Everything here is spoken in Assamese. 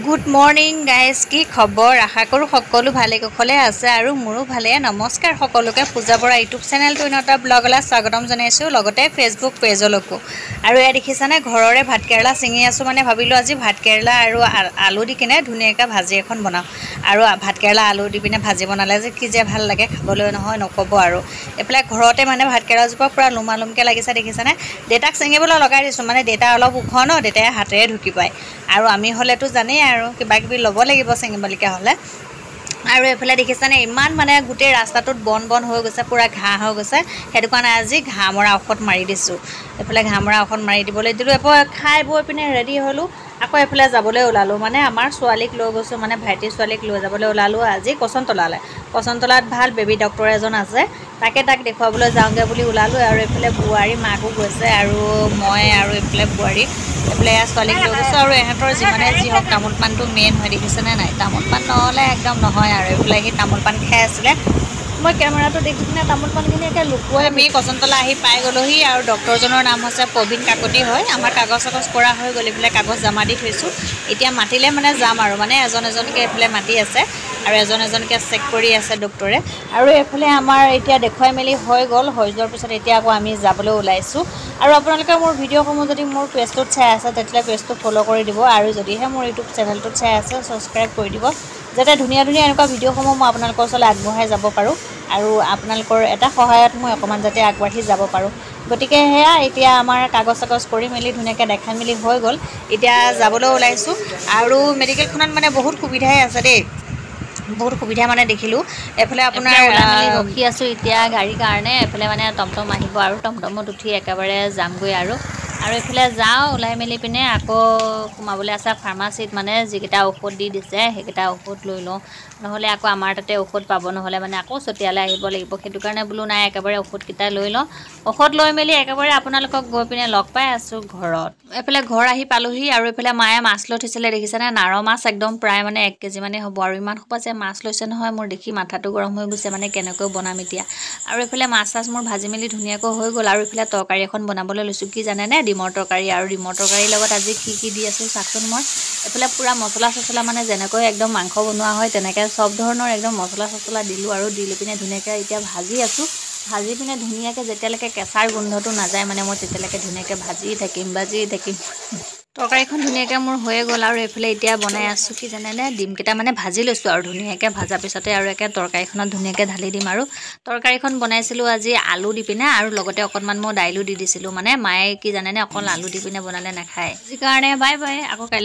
গুড মৰ্নিং গাইজ, কি খবৰ? আশা কৰোঁ সকলো ভালে কুশলে আছে আৰু মোৰো ভালে। নমস্কাৰ সকলোকে, পূজা বৰা ইউটিউব চেনেলটো এটা ব্লগলৈ স্বাগতম জনাইছোঁ, লগতে ফেচবুক পেজলৈকো। আৰু এয়া দেখিছানে, ঘৰৰে ভাতকেৰেলা ছিঙি আছোঁ। মানে ভাবিলোঁ আজি ভাতকেৰেলা আৰু আলু দি কিনে ধুনীয়াকৈ ভাজি এখন বনাওঁ। আৰু ভাতকেৰেলা আলু দি পিনে ভাজি বনালে যে কি যে ভাল লাগে খাবলৈ, নহয় নক'ব আৰু। এইফালে ঘৰতে মানে ভাতকেৰেলাজোপা পূৰা লুমালুমকৈ লাগিছে, দেখিছানে? দেউতাক ছিঙিবলৈ লগাই দিছোঁ, মানে দেউতা অলপ ওখ ন, দেউতাই হাতেৰে ঢুকি পায়। আৰু আমি হ'লেতো জানেই আৰু কিবা কিবি ল'ব লাগিব ছিঙিবলগীয়া হ'লে। আৰু এইফালে দেখিছানে, ইমান মানে গোটেই ৰাস্তাটোত বন হৈ গৈছে, পূৰা ঘাঁহ হৈ গৈছে। সেইটো কাৰণে আজি ঘাঁহ মৰা ঔষধ মাৰি দিছোঁ। এইফালে ঘাঁহ মৰা ঔষধ মাৰি দিবলৈ দিলোঁ। এപ്പോൾ খাই বৈ পিনে ৰেডি হ'লোঁ, আকৌ এইফালে যাবলৈ ওলালোঁ। মানে আমাৰ ছোৱালীক লৈ গৈছোঁ, মানে ভাইটিৰ ছোৱালীক লৈ যাবলৈ ওলালোঁ আজি কচনতলালৈ। কচনতলাত ভাল বেবী ডক্তৰ এজন আছে, তাক দেখুৱাবলৈ যাওঁগৈ বুলি ওলালোঁ। আৰু এইফালে বোৱাৰী মাকো গৈছে, আৰু মই আৰু এইফালে বোৱাৰী, এইফালে ছোৱালীক লৈ গৈছোঁ। আৰু ইহঁতৰ যিমানে যি হওক তামোল পাণটো মেইন হয়, দেখিছেনে নাই? তামোল পাণ নহ'লে একদম নহয় আৰু। এইফালে সি তামোল পাণ খাই আছিলে, মই কেমেৰাটো দেখি কিনে তামোল পাণখিনি একে লুকুৱাই আমি কচনতলা আহি পাই গ'লোহি। আৰু ডক্তৰজনৰ নাম হৈছে প্ৰবীণ কাকতি হয়। আমাৰ কাগজ চাগজ কৰা হৈ গ'ল, এইফালে কাগজ জমা দি থৈছোঁ। এতিয়া মাতিলে মানে যাম আৰু, মানে এজন এজনকৈ এইফালে মাতি আছে আৰু এজন এজনকৈ চেক কৰি আছে ডক্তৰে। আৰু এইফালে আমাৰ এতিয়া দেখুৱাই মেলি হৈ গ'ল, হৈ যোৱাৰ পিছত এতিয়া আকৌ আমি যাবলৈ ওলাইছোঁ। আৰু আপোনালোকে মোৰ ভিডিঅ'সমূহ যদি মোৰ পেজটোত চাই আছে, তেতিয়াহ'লে পেজটো ফ'ল' কৰি দিব। আৰু যদিহে মোৰ ইউটিউব চেনেলটোত চাই আছে, ছাবস্ক্ৰাইব কৰি দিব, যাতে ধুনীয়া ধুনীয়া এনেকুৱা ভিডিঅ'সমূহ মই আপোনালোকৰ ওচৰলৈ আগবঢ়াই যাব পাৰোঁ। আৰু আপোনালোকৰ এটা সহায়ত মই অকণমান যাতে আগবাঢ়ি যাব পাৰোঁ। গতিকে সেয়া এতিয়া আমাৰ কাগজ চাগজ কৰি মেলি ধুনীয়াকৈ দেখাই মেলি হৈ গ'ল। এতিয়া যাবলৈ ওলাইছোঁ। আৰু মেডিকেলখনত মানে বহুত সুবিধাই আছে দেই, বহুত সুবিধা মানে দেখিলোঁ। এইফালে আপোনাৰ ওলাই মেলি ৰখি আছোঁ এতিয়া গাড়ীৰ কাৰণে। এইফালে মানে টমটম আহিব, আৰু টমটমত উঠি একেবাৰে যামগৈ আৰু এইফালে যাওঁ ওলাই মেলি পিনে। আকৌ সোমাবলৈ আছে ফাৰ্মাচীত, মানে যিকেইটা ঔষধ দি দিছে সেইকেইটা ঔষধ লৈ লওঁ, নহ'লে আকৌ আমাৰ তাতে ঔষধ পাব, নহ'লে মানে আকৌ চতিয়ালৈ আহিব লাগিব। সেইটো কাৰণে বোলো নাই, একেবাৰে ঔষধকেইটা লৈ লওঁ। ঔষধ লৈ মেলি একেবাৰে আপোনালোকক গৈ পিনে লগ পাই আছোঁ ঘৰত। এইফালে ঘৰ আহি পালোহি। আৰু এইফালে মায়ে মাছ লৈ থৈছিলে, দেখিছেনে? নাৰ মাছ একদম প্ৰায় মানে 1 কেজি মানেই হ'ব। আৰু ইমান সোপা যে মাছ লৈছে নহয়, মোৰ দেখি মাথাটো গৰম হৈ গৈছে, মানে কেনেকৈ বনাম এতিয়া। আৰু এইফালে মাছ চাছ মোৰ ভাজি মেলি ধুনীয়াকৈ হৈ গ'ল। আৰু এইফালে তৰকাৰী এখন বনাবলৈ লৈছোঁ, কি জানেনে? ডিমৰ তৰকাৰী। আৰু ডিমৰ তৰকাৰীৰ লগত আজি কি দি আছোঁ চাওকচোন। মই এইফালে পূৰা মছলা চছলা, মানে যেনেকৈ একদম মাংস বনোৱা হয় তেনেকৈ চব ধৰণৰ একদম মছলা চছলা দিলোঁ। আৰু দি লৈ পিনে ধুনীয়াকৈ এতিয়া ভাজি আছোঁ। ভাজি পিনে ধুনীয়াকৈ যেতিয়ালৈকে কেঁচাৰ গোন্ধটো নাযায়, মানে মই তেতিয়ালৈকে ধুনীয়াকৈ ভাজি থাকিম। তৰকাৰীখন ধুনীয়াকৈ মোৰ হৈয়ে গ'ল। আৰু এইফালে এতিয়া বনাই আছোঁ, কি জানেনে? ডিমকেইটা মানে ভাজি লৈছোঁ, আৰু ধুনীয়াকৈ ভাজাৰ পিছতে আৰু একে তৰকাৰীখনত ধুনীয়াকৈ ঢালি দিম। আৰু তৰকাৰীখন বনাইছিলোঁ আজি আলু দি পিনে, আৰু লগতে অকণমান মই দাইলো দি দিছিলোঁ। মানে মায়ে কি জানেনে, অকল আলু দি পিনে বনালে নাখায়, সেইকাৰণে বাই বাই, আকৌ কাইলৈ